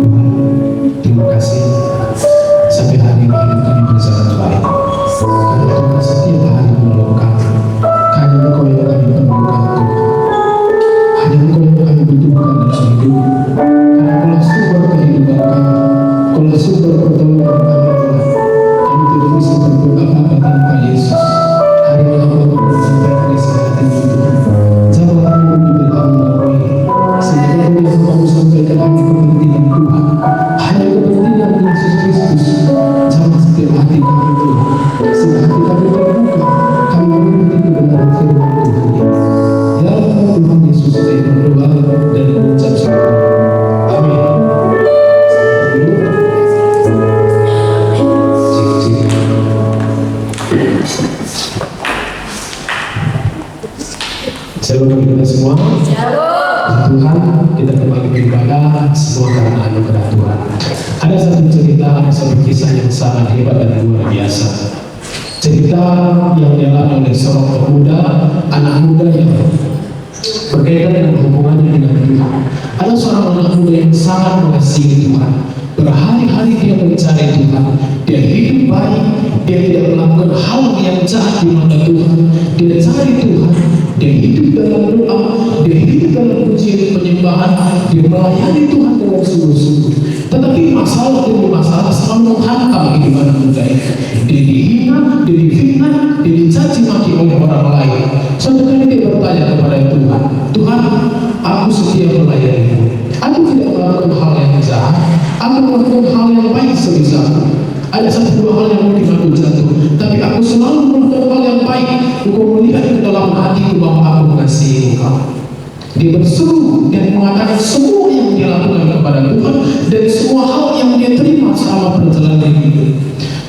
Terima kasih sampai hari ini hidup kami berjalan baik. Karena Tuhan setiap hari menolong kami. Hanya Engkau yang kami perlukan Tuhan. Hanya Engkau yang kami butuhkan dalam hidup. Karena Engkaulah sumber kehidupan kami. Engkaulah sumber pertolongan kami Tuhan. Kami tidak bisa berbuat apa-apa tanpa Yesus. Hari ini Engkau menyampaikan isi hati Tuhan. Janganlah kami memberi kami ini. Sehingga Engkau yang mau sampaikan kami kepentingan Tuhan. Hanya kepentingan Yesus Kristus. Jangan setiap hati kami Tuhan. Sehingga hati kami terbuka. Kami mengerti kebenaran firman Tuhan ini. Ya Tuhan Yesus, saya berdoa dan mengucap syukur. Amin. Shalom bagi kita semua. Tuhan, kita kembali beribadah semua karena anugerah Tuhan. Ada satu cerita, satu kisah yang sangat hebat dan luar biasa. Cerita yang dialami oleh seorang pemuda, anak muda yang berkaitan dengan hubungannya dengan Tuhan. Ada seorang anak muda yang sangat mengasihi Tuhan. Berhari-hari dia mencari Tuhan. Dia hidup baik. Dia tidak melakukan hal yang jahat di mata Tuhan. Dia cari Tuhan. Dia hidup dalam doa. Dia hidup dalam pujian penyembahan. Dia melayani Tuhan dengan sungguh-sungguh. Tetapi masalah demi masalah selalu menghantam kehidupan muda ini. Dia dihina, dia difitnah, dia dicaci maki oleh orang lain. Suatu kali dia bertanya kepada Tuhan, Tuhan, aku setia melayani-Mu. Aku tidak melakukan hal yang jahat. Aku melakukan hal yang baik sebisaku. Ada satu dua hal yang mungkin aku jatuh, tapi aku selalu melakukan hal yang baik. Engkau melihat ke dalam hatiku bahwa aku mengasihi Engkau. Dia berseru dan mengatakan semua yang dia lakukan kepada Tuhan dan semua hal yang dia terima selama perjalanan hidup.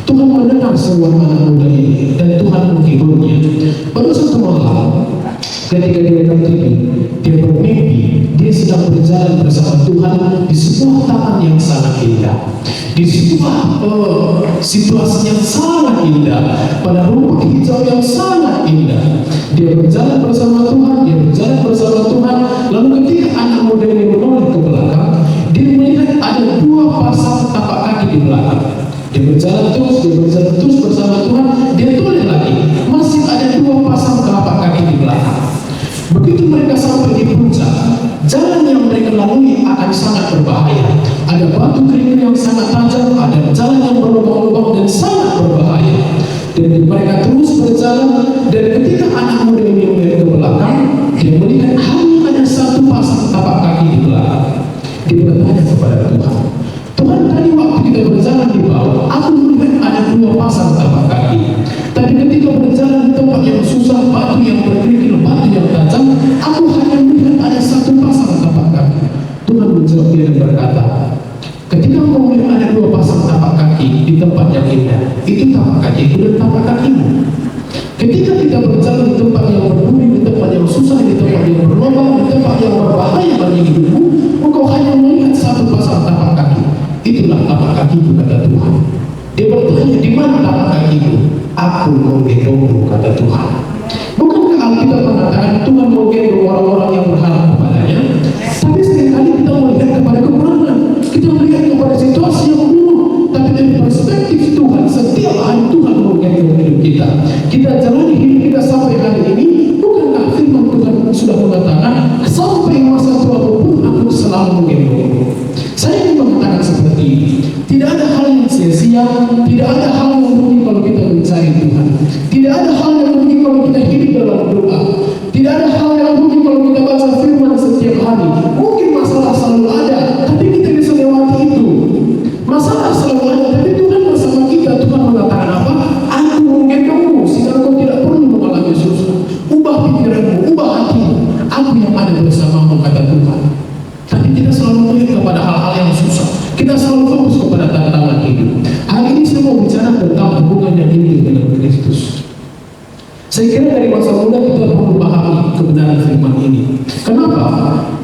Tuhan mendengar semua anak muda ini dan Tuhan menghiburnya. Pada satu malam, ketika dia tertidur, dia bermimpi dia sedang berjalan bersama Tuhan di sebuah taman yang sangat indah, di sebuah situasi yang sangat indah, pada rumput hijau yang sangat indah. Dia berjalan bersama Tuhan, dia berjalan bersama Tuhan. Lalu ketika anak muda ini menoleh ke belakang, dia melihat ada dua pasang tapak kaki di belakang. Dia berjalan terus bersama Tuhan. Dia toleh lagi, masih ada dua pasang telapak kaki di belakang. Begitu mereka sampai di puncak, jalan yang mereka lalui akan sangat berbahaya. Ada batu kerikil yang sangat tajam, ada jalan yang berlubang-lubang dan sangat berbahaya. Dan mereka terus berjalan, dan ketika anak muda ini melihat ke belakang, dia melihat hanya ada satu pasang tapak kaki di belakang. Dia bertanya kepada Tuhan, Tuhan, tadi waktu kita berjalan di bawah, aku melihat ada dua pasang tapak kaki. Tapi ketika berjalan di tempat yang susah, batu yang berkerikil, batu yang tajam, aku hanya melihat ada satu pasang tapak kaki. Tuhan menjawab dia dan berkata, ketika kau melihat ada dua pasang tapak kaki di tempat yang indah, itu tapak kakiku dan tapak kakimu. Ketika kita berjalan di tempat yang berbumi, di tempat yang susah, di tempat yang berlubang, di tempat yang berbahaya bagi hidupmu, engkau hanya melihat satu pasang tapak kaki. Itulah tapak kakiku, kata Tuhan. Dia bertanya, di mana tapak kakiku? Aku menggendongmu, kata Tuhan. Bukankah Alkitab mengatakan Tuhan menggendong orang-orang yang berharap kepadanya? Tapi seringkali kita melihat kepada kekurangan, kita melihat kepada situasi yang buruk. Tapi dari perspektif Tuhan, setiap hari Tuhan menggendong hidup kita. Kita jalani hidup kita sampai hari ini. Bukankah firman Tuhan sudah mengatakan, sampai masa tuamu pun aku selalu menggendongmu. Saya ingin mengatakan seperti ini. Tidak ada hal yang sia-sia, tidak ada hal yang rugi kalau kita mencari Tuhan. Tidak ada hal yang rugi kalau kita hidup dalam doa. Tidak ada hal yang rugi kalau kita baca firman setiap hari. Mungkin masalah selalu ada, tapi kita bisa lewati itu. Masalah selalu ada, tapi Tuhan bersama kita. Tuhan mengatakan apa? Aku menggendongmu sehingga kau tidak perlu mengalami susah. Ubah pikiranmu, ubah hatimu. Aku yang ada bersamamu, kata Tuhan. Tapi kita selalu melihat kepada hal-hal yang susah. Kita selalu fokus kepada tantangan hidup. Hari ini saya mau bicara tentang hubungan yang intim dengan Kristus. Saya kira dari masa muda kita perlu pahami kebenaran firman ini. Kenapa?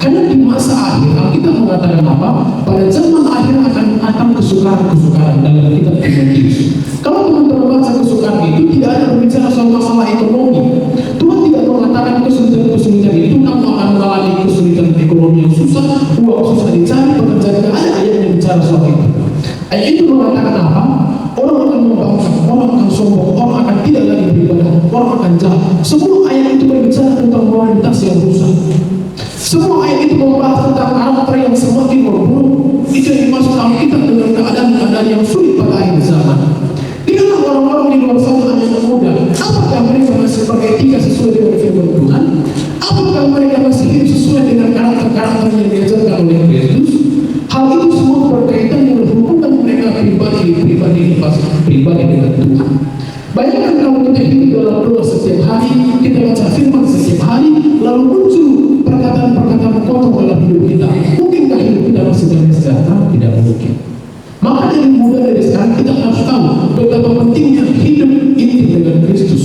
Karena di masa akhir kita mengatakan apa? Pada zaman akhir akan datang kesukaran-kesukaran dalam kitab Timotius. Kalau teman-teman baca kesukaran itu tidak ada berbicara soal masalah ekonomi. Tuhan tidak mengatakan kesulitan-kesulitan itu kamu akan mengalami kesulitan ekonomi yang susah, uang susah dicari, pekerjaan tidak ada ayat yang berbicara soal itu. Ayat itu mengatakan apa? Orang akan membangkang, orang akan sombong, orang akan tidak lagi beribadah, orang akan jahat. Semua ayat itu berbicara tentang moralitas yang rusak. Semua ayat itu membahas tentang karakter yang semakin memburuk. Itu yang dimaksud Alkitab dengan keadaan-keadaan yang sulit pada akhir zaman. Lihatlah orang-orang di luar sana, anak muda. Apakah mereka masih beretika sesuai dengan firman Tuhan? Apakah mereka masih hidup sesuai dengan karakter-karakter yang diajarkan oleh Kristus? Hal itu semua berkaitan dengan hubungan mereka pribadi dengan Tuhan. Bayangkan kalau kita hidup dalam doa setiap hari, kita baca firman setiap hari, lalu muncul perkataan-perkataan kotor dalam hidup kita. Mungkinkah hidup kita masih damai sejahtera? Tidak mungkin. Maka dari muda dari sekarang kita harus tahu betapa pentingnya hidup intim dengan Kristus.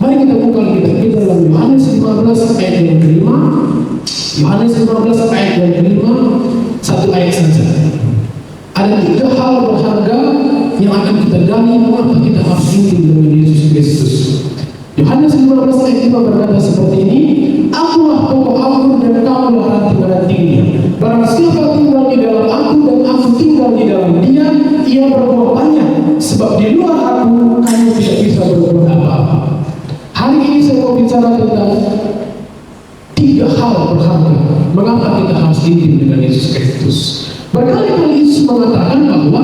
Mari kita buka kita dalam Yohanes 15 ayat yang kelima. Yohanes 15 ayat yang kelima, satu ayat saja. Ada 3 hal berharga yang akan kita gali mengapa kita harus intim dengan Yesus Kristus. Yohanes 15 ayat 5 berkata seperti ini, Akulah pokok anggur dan kamulah ranting-rantingnya. Barang siapa tinggal di dalam aku dan aku tinggal di dalam dia, ia berbuah banyak. Sebab di luar aku, kamu tidak bisa berbuat apa-apa. Hari ini saya mau bicara tentang 3 hal berharga mengapa kita harus intim dengan Yesus Kristus. Berkali-kali Yesus mengatakan bahwa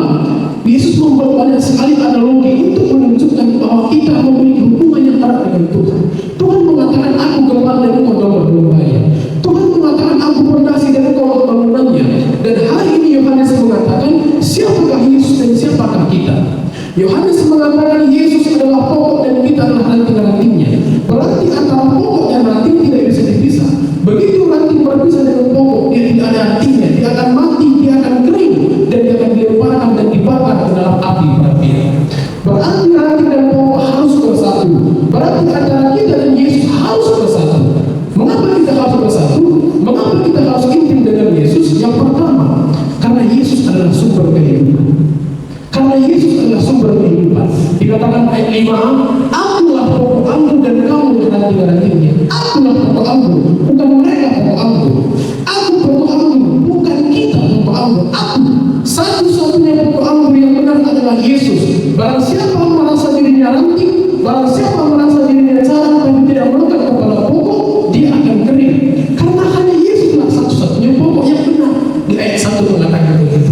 Yesus membuat banyak sekali analogi untuk menunjukkan bahwa kita memiliki hubungan yang erat dengan Tuhan. Tuhan mengatakan aku gembala dan engkau domba-dombanya. Tuhan mengatakan aku pondasi dan engkau bangunannya. Dan hari ini Yohanes mengatakan siapakah Yesus dan siapakah kita. Yohanes mengatakan Yesus adalah pokok dan kita adalah ranting-rantingnya. Berarti antara pokok dan ranting tidak bisa dipisah. Begitu ranting berpisah dengan pokok, dia tidak ada artinya. Dia akan mati, dia akan kering, dan dia akan dilemparkan dan dibakar ke dalam api berapian. Berarti ranting dan pokok harus bersatu. Berarti antara kita dan Yesus harus bersatu. Mengapa kita harus bersatu? Mengapa kita harus intim dengan Yesus? Yang pertama, karena Yesus adalah sumber kehidupan. Karena Yesus adalah sumber kehidupan. Dikatakan ayat 5, Akulah pokok anggur dan kamu ranting-rantingnya. Akulah pokok anggur, bukan mereka pokok anggur. Aku pokok anggur, bukan kita pokok anggur. Aku satu-satunya pokok anggur yang benar adalah Yesus. Barang siapa merasa dirinya ranting, barang siapa merasa dirinya jalan tapi tidak melekat kepada pokok, dia akan kering. Karena hanya Yesuslah satu-satunya pokok yang benar. Di ayat 1 mengatakan begitu.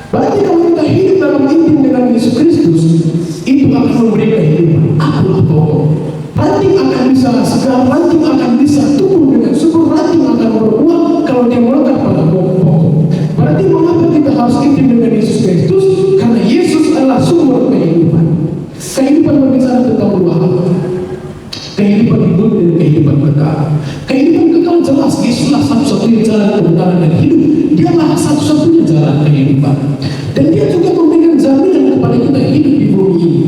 Berarti kalau kita hidup dalam intim dengan Yesus Kristus, itu akan memberi kehidupan. Akulah pokok. Ranting akan bisa segar, ranting akan bisa tumbuh dengan subur, ranting akan berbuah kalau dia melekat pada pokok. Berarti mengapa kita harus intim dengan Yesus Kristus? Karena Yesus adalah sumber kehidupan. Kehidupan berbicara tentang 2 hal. Kehidupan hidup dan kehidupan kekal. Kehidupan kekal jelas Yesuslah satu-satunya jalan kebenaran dan hidup. Dialah satu-satunya jalan kehidupan. Dan dia juga memberikan jaminan kepada kita hidup di bumi ini.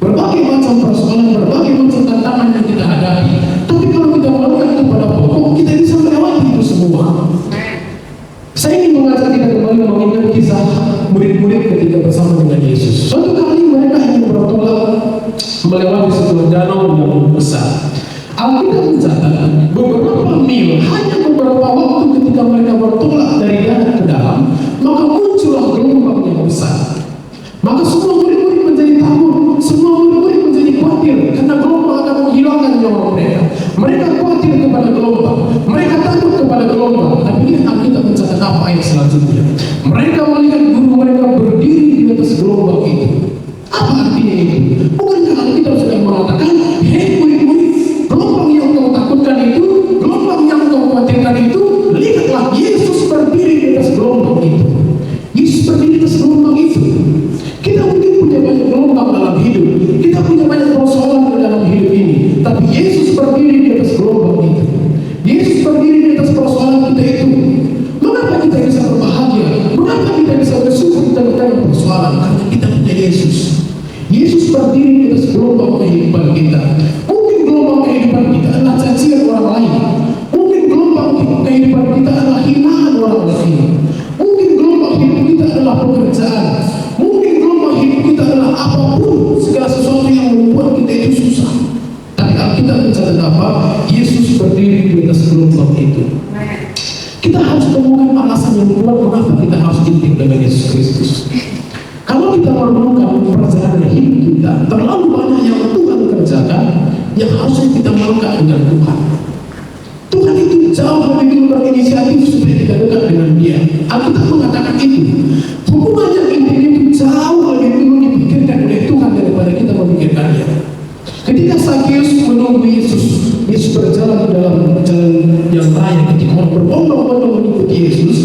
Berbagai macam persoalan, berbagai macam tantangan yang kita hadapi. Tapi kalau kita melekat kepada pokok, kita bisa melewati itu semua. Saya ingin mengajak kita kembali mengingat kisah murid-murid ketika bersama dengan Yesus. Suatu kali mereka ingin bertolak melewati sebuah danau yang besar. Alkitab mencatat beberapa mil, hanya beberapa waktu ketika mereka bertolak dari darat ke dalam, maka muncullah gelombang yang besar. Maka semua murid-murid menjadi takut, semua murid-murid menjadi khawatir karena gelombang akan menghilangkan nyawa mereka. Mereka khawatir kepada gelombang, mereka takut kepada gelombang. Tapi lihat Alkitab mencatat apa ayat selanjutnya. Mereka melihat guru mereka berdiri di atas gelombang itu. Apa artinya itu? Bukankah Alkitab sudah mengatakan, hei murid-murid, gelombang yang kau takutkan itu, gelombang yang kau khawatirkan itu, lihatlah Yesus berdiri di atas gelombang itu. Yesus berdiri di atas gelombang itu. Kita mungkin punya banyak gelombang dalam hidup, kita punya banyak persoalan dalam hidup ini, tapi Yesus berdiri di atas gelombang itu. Yesus berdiri di atas persoalan kita itu. Mengapa kita bisa berbahagia? Mengapa kita bisa bersyukur di tengah-tengah persoalan? Karena kita punya Yesus. Yesus berdiri di atas gelombang kehidupan kita. Mungkin gelombang kehidupan kita adalah cacian orang lain. Mungkin gelombang kehidupan kita adalah hinaan orang lain. Mungkin gelombang hidup kita adalah pekerjaan. Mungkin gelombang hidup kita adalah apapun, segala sesuatu yang membuat kita itu susah. Tapi Alkitab mencatat apa? Yesus berdiri di atas gelombang itu. Kita harus temukan alasan yang kuat mengapa kita harus intim dengan melakukan perjalanan hidup kita, terlalu banyak yang Tuhan kerjakan yang harusnya kita melekat dengan Tuhan. Tuhan itu jauh lebih dulu berinisiatif supaya kita dekat dengan Dia. Alkitab mengatakan itu. Hubungan yang intim itu jauh lebih dulu dipikirkan oleh Tuhan daripada kita memikirkannya. Ketika Sakeus menunggu Yesus berjalan di dalam jalan yang raya, ketika orang berbondong-bondong mengikuti Yesus,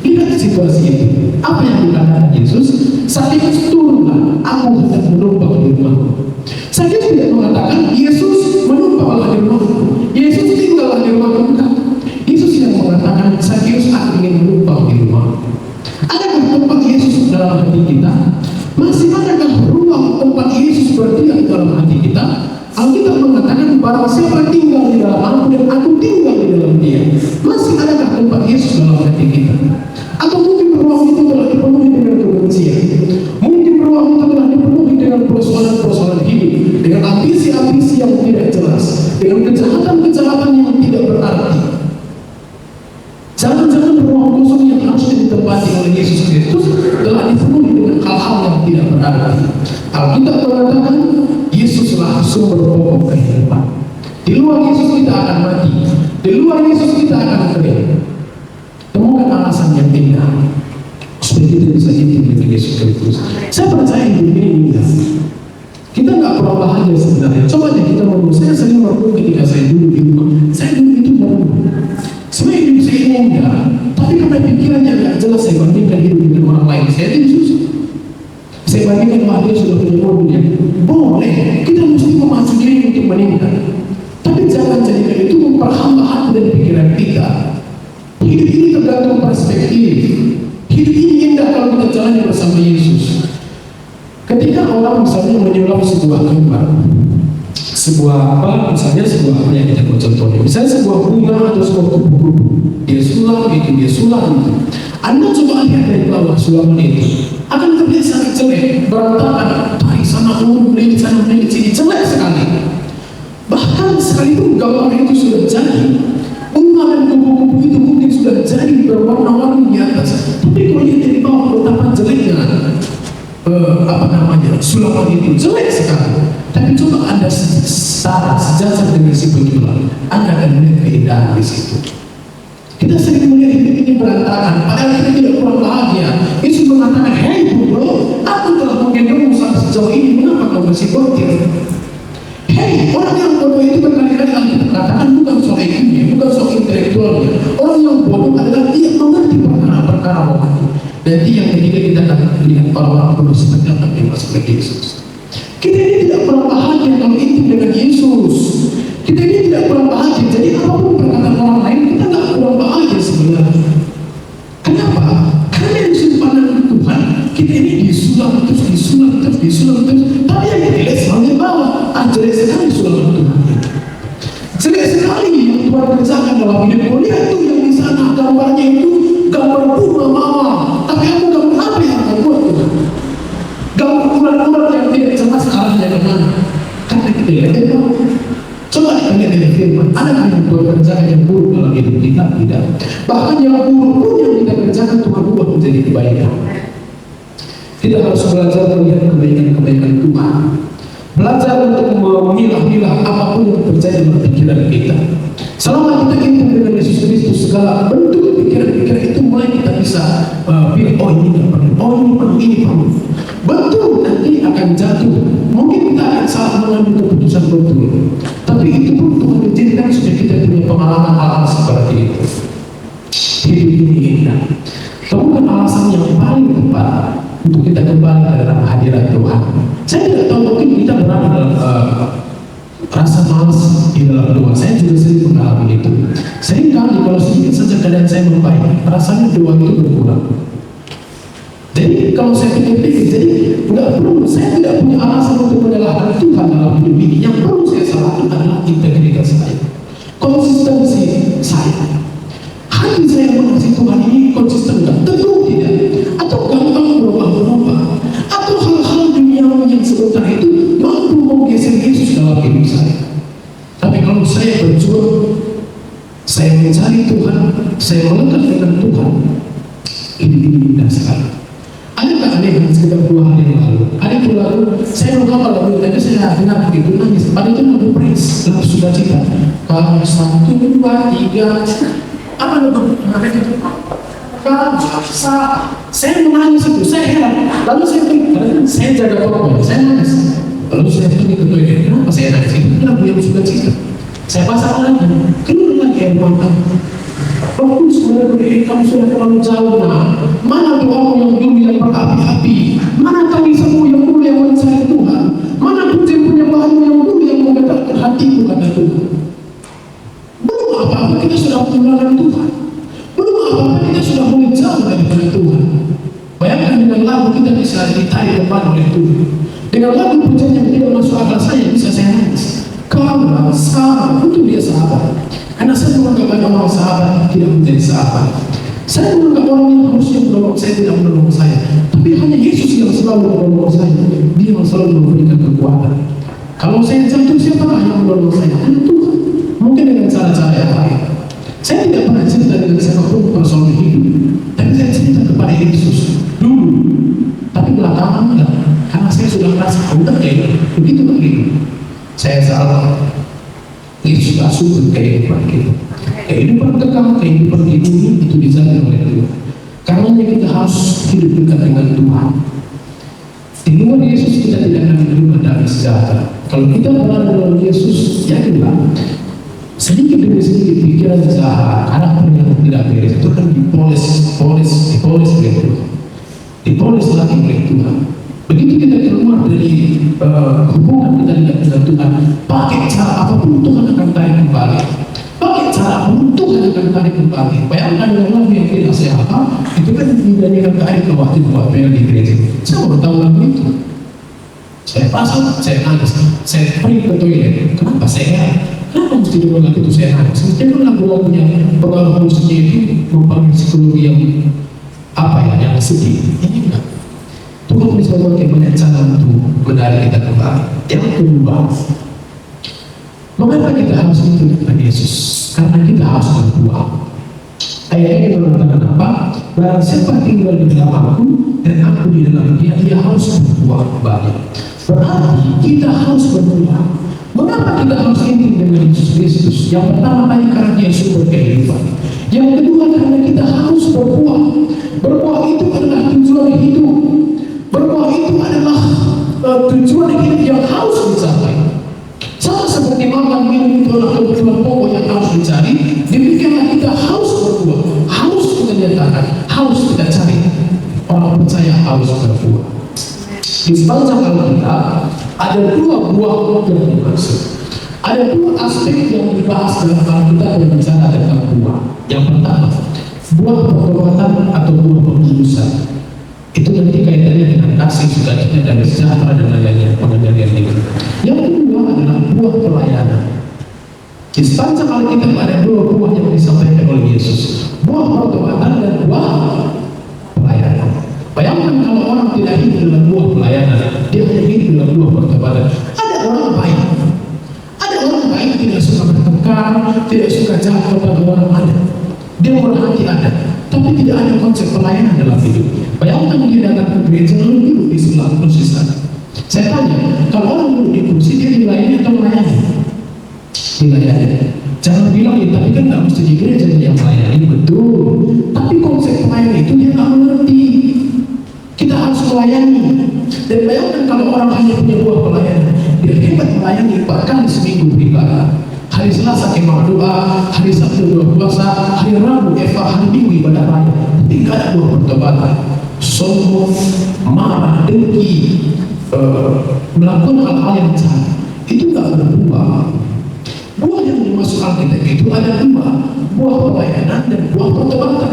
lihat situasi itu. Apa yang dikatakan Yesus? Sakeus, turunlah, aku hendak menumpang di rumahmu. Sakeus tidak mengatakan Yesus menumpanglah di rumahmu, Yesus tinggallah di rumahmu. Yesus yang mengatakan Sakeus, aku ingin menumpang di rumahmu. Adakah tempat Yesus dalam hati kita? Masih adakah ruang tempat Yesus berdiam dalam hati kita? Alkitab mengatakan barang siapa tinggal di dalam aku dan aku tinggal di dalam dia. Masih adakah tempat Yesus dalam hati kita? Atau mungkin ruang itu telah dipenuhi dengan kebencian, mungkin ruang itu telah dipenuhi dengan persoalan-persoalan hidup, dengan ambisi-ambisi yang tidak jelas, dengan kejahatan-kejahatan yang tidak berarti. Jangan-jangan ruang kosong yang harus ditempati oleh Yesus Kristus telah dipenuhi dengan hal-hal yang tidak berarti. Alkitab mengatakan Yesuslah sumber pokok kehidupan. Di luar Yesus kita akan mati, di luar Yesus kita akan kering. Temukan alasan yang indah supaya kita bisa intim dengan Yesus Kristus. Saya percaya hidup ini indah. Kita nggak pernah bahagia sebenarnya. Coba deh kita ngomong. Saya sering merenung ketika saya duduk di rumah. Saya duduk itu merenung. Sebenarnya hidup saya ini indah, tapi karena pikirannya nggak jelas, saya bandingkan hidup dengan orang lain. Saya itu susah. Saya bandingkan dia sudah punya mobil. Boleh, kita mesti memacu diri untuk meningkat. Tapi jangan jadikan itu memperhambat hati dan pikiran kita. Hidup ini tergantung perspektif. Hidup ini indah kalau kita jalani bersama Yesus. Ketika orang misalnya menyulam sebuah gambar, misalnya sebuah apa yang kita buat contohnya, misalnya sebuah bunga atau sebuah kupu-kupu, dia sulam itu. Anda coba lihat dari bawah sulaman itu, akan terlihat sangat jelek, berantakan, dari sana melilit sana melilit sini, jelek sekali. Bahkan sekalipun gambar itu sudah jadi, bunga dan kupu-kupu itu mungkin sudah jadi berwarna-warni di atas, tapi kalau lihat dari bawah betapa jeleknya sulaman itu jelek sekali. Tapi coba Anda sejajar dengan si penjual, Anda akan melihat keindahan di situ. Kita sering melihat hidup ini berantakan, padahal kita tidak kurang bahagia. Yesus mengatakan, hei bodoh, aku telah menggendongmu sampai sejauh ini, mengapa kau masih bodoh? Hei, orang yang bodoh itu berkali-kali Alkitab katakan bukan soal IQ-nya, bukan soal intelektualnya. Orang yang bodoh adalah dia mengerti perkara-perkara rohani. Dan dia yang ketika kita akan melihat orang-orang bodoh seperti apa yang masuk ke Yesus. Kita ini tidak pernah bahagia kalau intim dengan Yesus. Kita ini tidak pernah bahagia. Jadi apapun perkataan orang lain, kita tidak pernah bahagia sebenarnya. Kenapa? Karena dari sudut pandang Tuhan, kita ini disulam terus. Tapi yang kita lihat selalu di bawah. Jelek sekali sulaman Tuhan. Jelek sekali yang Tuhan kerjakan dalam hidupku. Lihat tuh yang di sana gambarnya itu gambar bunga mawar. Tapi aku gambar apa yang akan buat Tuhan? Gambar ular-ular yang tidak jelas arahnya kemana. Karena kita lihat di bawah. Coba kita lihat dari firman, adakah yang Tuhan kerjakan yang buruk dalam hidup kita? Tidak. Bahkan yang buruk pun yang kita kerjakan Tuhan ubah menjadi kebaikan. Kita harus belajar melihat kebaikan-kebaikan Tuhan. Belajar untuk memilah-milah apapun yang terjadi dalam pikiran kita. Selama kita intim dengan Yesus Kristus, segala bentuk pikiran-pikiran itu mulai kita bisa pilih, oh ini tidak perlu, oh ini perlu. Betul, nanti akan jatuh. Mungkin kita akan salah mengambil keputusan betul. Tapi itu pun Tuhan menjadikan supaya kita punya pengalaman hal-hal seperti itu. Hidup ini indah. Temukan alasan yang paling tepat untuk kita kembali ke dalam hadirat Tuhan. Saya tidak tahu, mungkin kita berada dalam rasa malas di dalam doa. Saya juga sering mengalami itu. Seringkali kalau sedikit saja keadaan saya membaik, rasanya doa itu berkurang. Jadi kalau saya pikir-pikir, jadi nggak perlu, saya tidak punya alasan untuk menyalahkan Tuhan dalam hidup ini. Yang perlu saya salahkan adalah integritas saya, konsistensi saya. Hati saya mengasihi Tuhan ini konsisten nggak? Tentu tidak. Atau gampang berubah-ubah. Atau hal-hal duniawi yang sebentar itu mampu menggeser Yesus dalam hidup saya. Tapi kalau saya berjuang, saya mencari Tuhan, saya melekat dengan Tuhan, ini indah sekali. Adakah aneh sekitar 2 hari yang lalu? Ada Ada itu lagu praise, lagu sukacita. Kalau 1, 2, 3, apa lagu? Itu? Saya menangis itu, saya heran. Lalu saya pergi, karena saya jaga toko, saya nangis. Lalu saya pergi ke toilet, kenapa saya nangis? Itu lagu yang sukacita. Saya pasang lagi, keluar lagi air mata. Roh Kudus sebenarnya kamu sudah terlalu jauh, nah. Mana doamu yang dulu yang berapi-api? Mana tangisanmu yang dulu yang mencari Tuhan? Mana pujian-punyaan yang dulu yang menggetarkan hatiku, kata Tuhan? Belum apa-apa kita sudah mengenal Tuhan. Belum apa-apa kita sudah mulai jauh dari Tuhan. Bayangkan dengan lagu kita bisa ditarik kembali oleh Tuhan. Dengan lagu pujian yang tidak masuk akal saya bisa saya nangis. Kalau sahabat, untuk dia sahabat. Karena saya menganggap banyak orang sahabat tidak menjadi sahabat. Saya menganggap orang yang harusnya menolong saya tidak menolong saya. Tapi hanya Yesus yang selalu menolong saya. Dia yang selalu memberikan kekuatan. Kalau saya jatuh, siapa yang menolong saya? Hanya Tuhan. Mungkin dengan cara-cara yang lain. Saya tidak pernah cerita dengan siapapun persoalan hidup. Tapi saya cerita kepada Yesus dulu. Tapi belakangan enggak. Karena saya sudah merasa udah kayak begitu begitu. Saya salah. Yesus asuh kehidupan kita. Kehidupan kekal, kehidupan di bumi itu dijaga oleh Tuhan. Karena kita harus hidup dekat dengan Tuhan. Di luar Yesus kita tidak akan menerima damai sejahtera. Kalau kita berada dalam Yesus, yakinlah sedikit demi sedikit pikiran jahat, karakter yang tidak beres itu akan dipoles oleh Tuhan. Dipoles lagi oleh Tuhan. Begitu kita keluar dari hubungan kita dengan Tuhan, pakai cara apapun Tuhan akan tarik kembali. Pakai cara apapun Tuhan akan tarik kembali. Bayangkan dengan lagu yang tidak sehat, itu kan dinyanyikan ke air ke waktu di gereja. Saya baru tahu lagu itu. Saya pasang, saya nangis, saya pergi ke toilet. Kenapa saya? Kenapa mesti dengar lagu itu saya nangis? Mestinya lagu-lagunya pengaruh musiknya itu membangun psikologi yang yang sedih. Ini enggak. Tuhan bisa memakai banyak cara untuk menarik kita kembali. Yang kedua, mengapa kita harus hidup dengan Yesus? Karena kita harus berbuah. Ayat ini mengatakan apa? Barang siapa tinggal di dalam aku dan aku di dalam dia, dia harus berbuah banyak. Berarti kita harus berbuah. Mengapa kita harus hidup dengan Yesus Kristus? Yang pertama tadi karena dia sumber kehidupan. Yang kedua karena kita harus berbuah. Berbuah itu adalah tujuan hidup. Berbuah itu adalah tujuan hidup yang harus dicapai. Sama seperti makan minum itu adalah kebutuhan pokok yang harus dicari. Demikianlah kita harus berbuah, harus kita nyatakan, harus kita cari. Orang percaya harus berbuah. Di sepanjang Alkitab ada dua buah yang dimaksud. Ada dua aspek yang dibahas dalam Alkitab yang bicara tentang buah. Yang pertama, buah pertobatan atau buah pengudusan. Itu nanti kaitannya dengan kasih, sukacita, dan sejahtera dan lainnya, pengendalian diri. Yang kedua adalah buah pelayanan. Di sepanjang Alkitab ada dua buah yang disampaikan oleh Yesus, buah pertobatan dan buah pelayanan. Bayangkan kalau orang tidak hidup dalam buah pelayanan, dia hanya hidup dalam buah pertobatan. Ada orang baik tidak suka bertengkar, tidak suka jahat kepada orang ada. Dia berhati ada, tapi tidak ada konsep pelayanan dalam hidup. Bayangkan dia datang ke gereja lalu duduk di sebelah kursi sana. Saya tanya, kalau orang duduk di kursi dia dilayani atau melayani? Dilayani. Jangan bilang ya, tapi kan nggak mesti di gereja yang melayani. Betul. Tapi konsep pelayanan itu dia nggak mengerti. Kita harus melayani. Dan bayangkan kalau orang hanya punya buah pelayanan, dia hebat melayani 4 kali seminggu beribadah. Hari Selasa kemah doa, hari Sabtu doa puasa, hari Rabu Eva, hari Minggu ibadah raya. Tapi nggak ada buah pertobatan. Sombong, marah, dengki, melakukan hal-hal yang jahat, itu nggak berbuah. Buah yang dimasuk Alkitab itu ada dua, buah pelayanan dan buah pertobatan.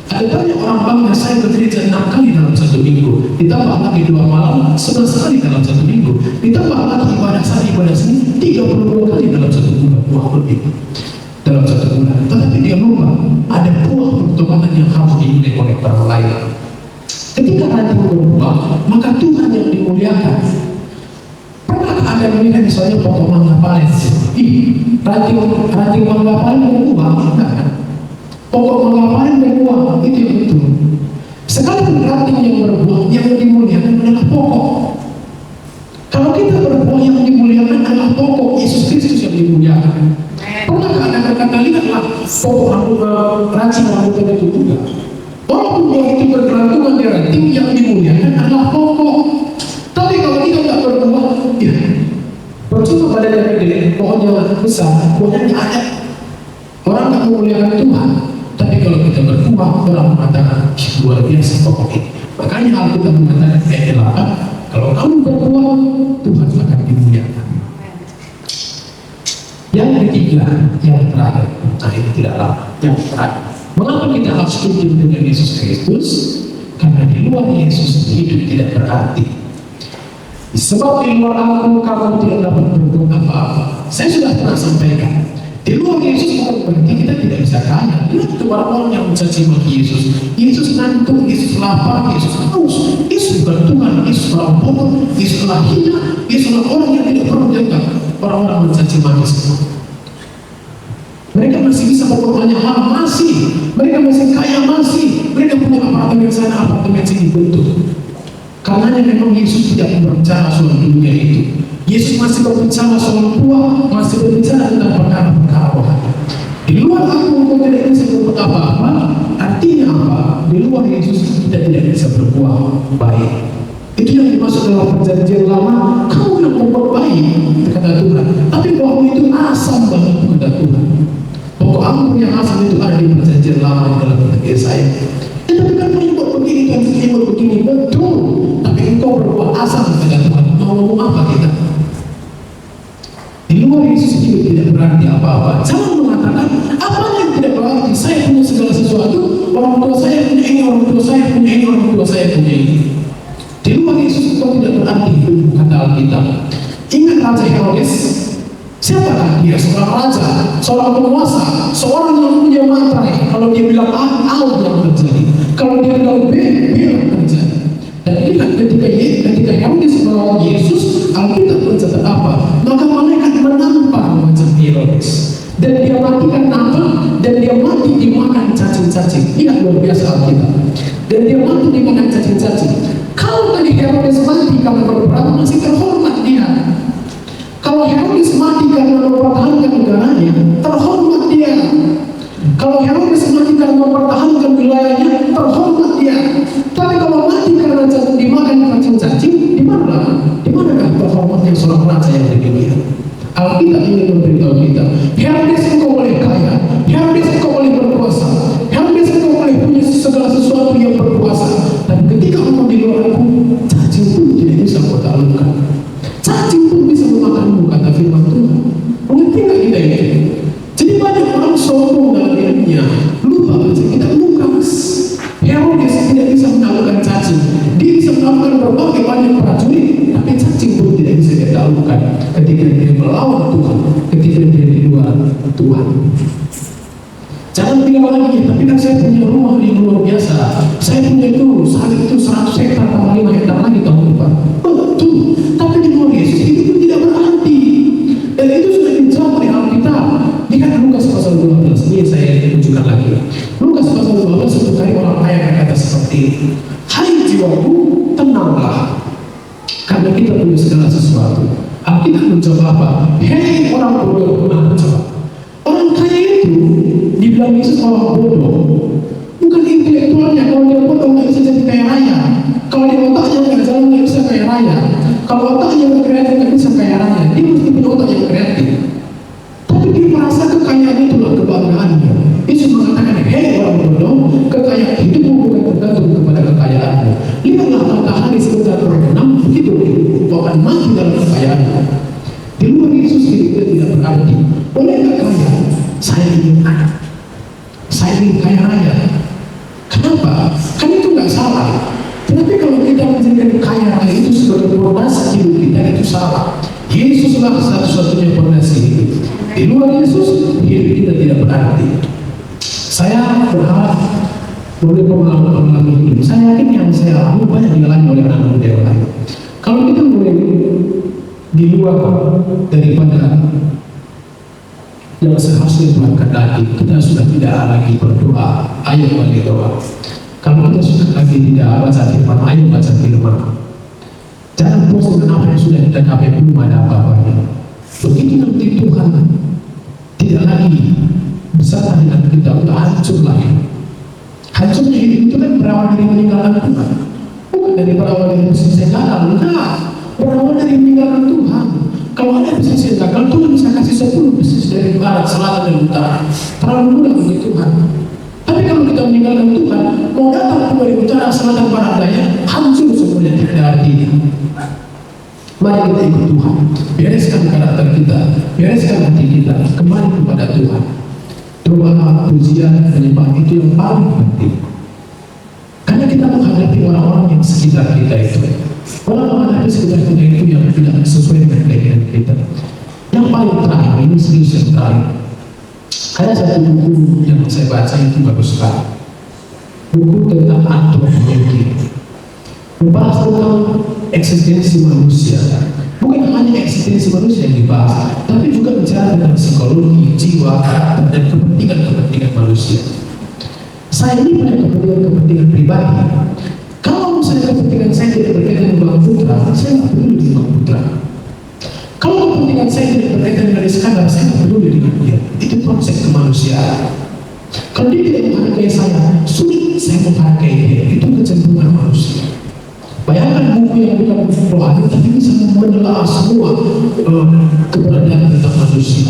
Ada banyak orang bangga saya ke gereja 6 kali dalam 1 minggu, ditambah lagi 2 malam 11 kali dalam 1 minggu, ditambah lagi ibadah seni 32 kali dalam 1 bulan, buah lebih dalam 1 bulan. Tetapi dia lupa ada buah pertobatan yang harus dimiliki oleh orang lain. Ketika ranting berbuah, maka Tuhan yang dimuliakan. Pernah ada melihat misalnya pokok mangga paren? Ranting mangga paren berbuah, enggak kan? Pokok mangga paren berbuah, itu yang betul. Sekalipun ranting yang berbuah, yang dimuliakan adalah pokok. Kalau kita berbuah yang dimuliakan kemuliaan adalah pokok Yesus Kristus yang dimuliakan. Pernahkah Anda berkata, lihatlah pokok ranting rambut itu juga. Walaupun bahwa itu bergelantungan di ranting, yang dimuliakan adalah pokok. Tapi kalau kita tidak berbuah, ya percuma badannya gede, pokoknya besar, pokoknya ada. Orang tak memuliakan Tuhan. Tapi kalau kita berbuah, orang mengatakan luar biasa pokok ini. Makanya Alkitab mengatakan ayat 8, kalau kamu berbuah, Tuhan akan dimuliakan. Yang ketiga, yang terakhir, nah ini tidak lama, yang terakhir, mengapa kita harus hidup dengan Yesus Kristus? Karena di luar Yesus hidup tidak berarti. Sebab di luar aku kamu tidak dapat berbuat apa-apa. Saya sudah pernah sampaikan, di luar Yesus bukan berarti kita tidak bisa kaya. Lihat orang-orang yang mencaci maki Yesus. Yesus ngantuk, Yesus lapar, Yesus haus. Yesus bukan Tuhan, Yesus orang bodoh, Yesus adalah hina, Yesus adalah orang yang tidak perlu jaga. Orang-orang mencaci maki semua. Mereka masih bisa berbuat banyak hal, masih. Mereka masih kaya, masih. Mereka punya apartemen sana, apartemen sini, betul. Karena memang Yesus tidak berbicara soal dunia itu. Yesus masih berbicara soal buah, masih berbicara tentang perkara-perkara rohani. Di luar aku tidak bisa berbuat apa-apa. Artinya apa? Di luar Yesus kita tidak bisa berbuah baik. Itu yang dimaksud dalam perjanjian lama. Kamu yang berbuat baik, kata Tuhan. Tapi buahmu itu asam banget, kata Tuhan. Pokok anggur yang asam itu ada di perjanjian lama dalam kitab Yesaya. Tapi kan kamu buat begini, kamu buat begini, betul. Tapi engkau berbuat asam, kata Tuhan. Mau apa kita? Di luar Yesus itu tidak berarti apa-apa. Jangan mengatakan apa yang tidak berarti. Saya punya segala sesuatu. Orang tua saya punya ini, orang tua saya punya ini, orang tua saya punya ini. Di luar Yesus itu tidak berarti, kata Alkitab. Ingat Raja Herodes. Siapakah dia? Seorang raja, seorang penguasa, seorang yang punya materai. Kalau dia bilang A, A yang terjadi. Kalau dia bilang B, B yang terjadi. Dan inilah ketika Herodes melawan Yesus, Alkitab mencatat apa? Maka malaikat menampar wajah Herodes. Dan dia matikan nama, dan dia mati dimakan cacing-cacing. Ini luar biasa Alkitab. Dan dia mati dimakan cacing-cacing. Kalau tadi Herodes mati karena berperang, masih terhormat dia. Kalau Herodes mati karena mempertahankan negaranya, terhormat dia. Kalau Herodes mati karena mempertahankan wilayahnya, terhormat dia. Tapi kalau mati karena dimakan cacing-cacing, di mana? Di manakah terhormatnya seorang raja yang di dunia? Alkitab ingin memberitahu kita, Herodes engkau boleh kaya, Herodes engkau boleh berkuasa, Herodes engkau boleh punya segala sesuatu yang berkuasa. Dan ketika engkau di luar aku, cacing pun tidak bisa kau taklukkan. Cacing pun bisa memakanmu, kata firman Tuhan. Mengerti nggak kita ini? Jadi banyak orang sombong dalam dirinya, lupa baca kitab Lukas. Herodes tidak bisa menaklukkan cacing. Dia bisa melakukan berbagai banyak prajurit, tapi cacing pun tidak bisa dia taklukkan ketika dia melawan Tuhan, ketika dia di luar Tuhan. Jangan bilang lagi, tapi kan saya punya rumah yang luar biasa. Saya punya itu, saat itu 100 hektar tambah 5 hektar lagi tahun depan. Betul, tapi di luar Yesus itu pun tidak berarti. Dan itu sudah dijawab oleh Alkitab. Lihat Lukas pasal 12, ini saya tunjukkan lagi. Lukas pasal 12 satu kali orang kaya berkata seperti ini. Hai jiwaku, tenanglah, karena kita punya segala sesuatu. Alkitab menjawab apa? Hei orang bodoh, menjawab. Orang kaya itu dibilang Yesus orang bodoh, bukan intelektualnya. Kalau dia bodoh nggak bisa jadi kaya raya. Kalau dia otaknya nggak jalan nggak bisa kaya raya. Kalau otaknya nggak kreatif nggak bisa kaya raya. Dia mesti punya otak yang kreatif. Tapi dia merasa kekayaan itulah kebanggaannya. Yesus mengatakan, hei orang bodoh, kekayaan hidupmu bukan tergantung kepada kekayaanmu. Lihatlah matahari sebentar terbenam, begitu kau akan mati dalam kekayaanmu. Di luar Yesus itu tidak berarti. Boleh nggak kaya? Saya ingin anak. Saya ingin kaya raya. Kenapa? Kan itu nggak salah. Tetapi kalau kita menjadikan kaya raya itu sebagai fondasi hidup kita, itu salah. Yesuslah satu-satunya fondasi hidup. Di luar Yesus, hidup kita tidak berarti. Saya berharap boleh pengalaman hidup. Saya yakin yang saya alami banyak dialami oleh anak muda yang lain. Kalau kita boleh di luar daripada yang seharusnya Tuhan kehendaki, kita sudah tidak lagi berdoa, ayo balik doa. Kalau kita sudah lagi tidak baca firman, ayo baca firman. Jangan puas dengan apa yang sudah kita dan apa yang belum ada apa-apanya. Begitu nanti Tuhan tidak lagi bersama dengan kita untuk hancur lagi. Hancurnya hidup itu kan berawal dari meninggalkan Tuhan, bukan dari berawal dari bisnis yang gagal. Enggak, berawal dari meninggalkan Tuhan. Kalau ada bisnis yang gagal, Tuhan bisa kasih 10 bisnis dari barat, selatan, dan utara. Terlalu mudah bagi Tuhan. Tapi kalau kita meninggalkan Tuhan, mau datang dari utara, selatan, barat, daya, hancur semuanya, tidak ada artinya. Mari kita ikut Tuhan, bereskan karakter kita, bereskan hati kita, kembali kepada Tuhan. Doa, pujian, penyembahan itu yang paling penting. Karena kita menghadapi orang-orang yang sekitar kita itu. Orang-orang yang sekitar kita itu yang tidak sesuai dengan keinginan kita. Yang paling terakhir, ini serius yang terakhir. Ada satu buku yang saya baca itu bagus sekali. Buku tentang antropologi. Membahas tentang eksistensi manusia. Bukan hanya eksistensi manusia yang dibahas, tapi juga bicara tentang psikologi, jiwa, karakter, dan kepentingan manusia. Saya ini punya kepentingan pribadi. Kalau misalnya kepentingan saya tidak berkaitan dengan Bang Putra, saya tidak peduli dengan Bang Putra. Kalau kepentingan saya tidak berkaitan dengan Iskandar, saya tidak peduli dengan dia. Itu konsep kemanusiaan. Kalau dia tidak menghargai saya, sulit saya menghargai dia. Itu kecenderungan manusia. Bayangkan buku yang bukan buku rohani, tapi bisa menelaah semua keberadaan tentang manusia.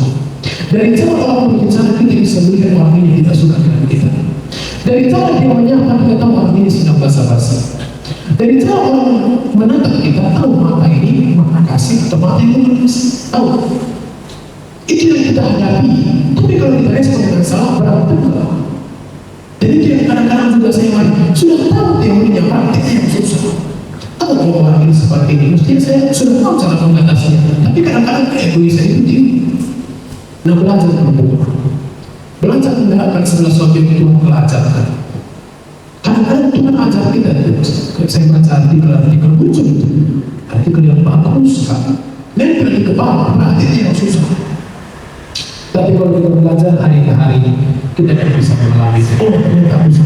Dari cara orang berbicara, kita bisa melihat orang ini tidak suka dengan kita. Dari cara dia menyapa, kita tahu orang ini sedang basa-basi. Dari cara orang menatap kita, tahu mata ini mata kasih atau mata yang menangis. Tahu. Itu yang kita hadapi. Tapi kalau kita respon dengan salah, berarti enggak. Jadi itu yang kadang-kadang juga saya mari, sudah tahu teorinya, praktiknya yang susah. Kalau orang ini seperti ini, mestinya saya sudah tahu cara mengatasinya. Tapi kadang-kadang egoisan itu tinggi. Nah, belajar berbuat, belajar menerapkan segala sesuatu yang Tuhan pelajarkan. Kadang-kadang Tuhan ajar kita. Saya baca artikel muncul itu, artikel yang bagus sekali. Nempel di kepala, berarti itu yang susah. Tapi kalau kita belajar hari ke hari, kita akan bisa mengalami. Oh, ternyata bisa.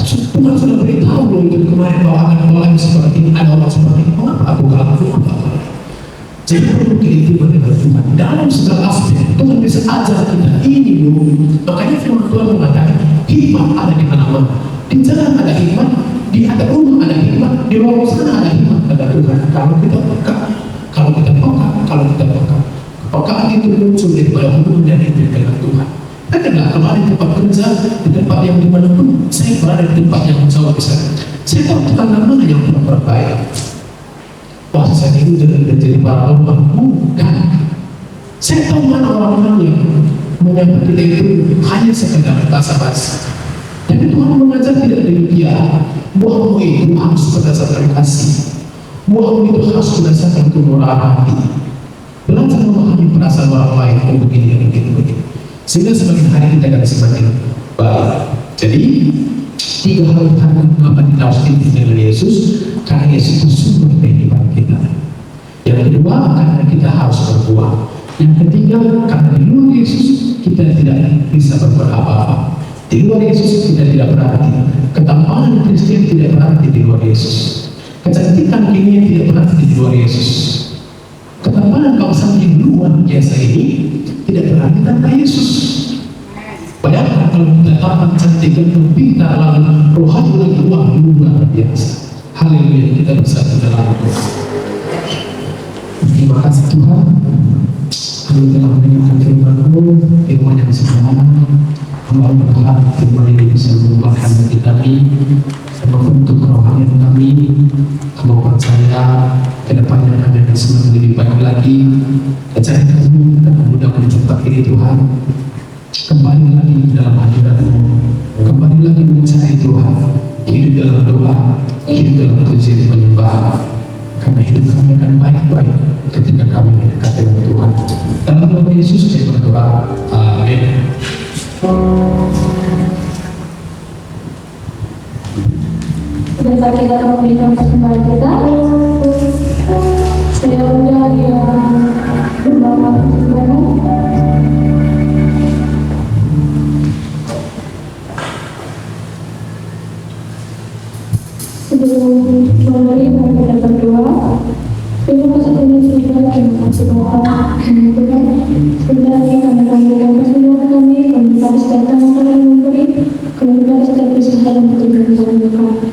Tuhan sudah beritahu loh itu kemarin bahwa akan orang seperti ini, ada orang seperti ini. Mengapa aku kalah? Jadi perlu kehidupan dengan Tuhan dalam segala aspek. Tuhan bisa ajar kita ini loh. Makanya firman Tuhan mengatakan hikmat ada di mana-mana. Di jalan ada hikmat, di atas rumah ada hikmat, di luar sana ada hikmat. Kata Tuhan, kalau kita peka, kepekaan itu muncul daripada hubungan dan hidup dengan Tuhan. Katakanlah kalau ada di tempat kerja, di tempat yang dimanapun, saya berada di tempat yang jauh besar. Saya tahu tetangga mana yang pernah baik. Wah, saya itu sudah jadi para orang, bukan. Saya tahu mana orang-orang yang menyapa kita itu hanya sekedar basa-basi. Tapi Tuhan mengajar tidak demikian. Buahmu itu harus berdasarkan kasih. Buahmu itu harus berdasarkan kemurahan hati. Belajar memahami perasaan orang lain, begini. Sehingga semakin hari kita akan semakin baik. Jadi 3 hal utama mengapa kita harus hidup dengan Yesus, karena Yesus itu sumber kehidupan kita. Yang kedua, karena kita harus berbuah. Yang ketiga, karena di luar Yesus kita tidak bisa berbuat apa-apa. Di luar Yesus kita tidak berarti. Ketampanan Kristen tidak berarti di luar Yesus. Kecantikan ini tidak berarti di luar Yesus. Ketampanan kawasan yang luar biasa ini tidak berarti tanpa Yesus. Bayangkan kalau kita tampak cantik dan pintar, lalu rohani lagi luar biasa. Haleluya, kita bisa di dalam Tuhan. Terima kasih Tuhan. Kami telah mendengarkan firman yang sederhana. Kami berharap firman ini bisa mengubahkan hati kami dan membentuk kerohanian kami. Kami percaya ke depannya kami akan semakin lebih baik lagi. Percaya kami dan mudah mencoba ini Tuhan. Kembali lagi dalam hadirat-Mu, kembali lagi mencari Tuhan, hidup dalam doa, hidup dalam pujian penyembahan. Karena hidup kami akan baik-baik ketika kami mendekat dengan Tuhan. Dalam nama Yesus saya berdoa. Amin. Sebentar kita akan memberikan persembahan kita. Saya undang yang membawa persembahan. Sebelum memberi, kita berdoa. Terima kasih. Bapak dan Tuhan, sebenarnya kami panggilkan persembahan kami harus datang untuk memberi, kami harus terpisah dalam perjalanan kami.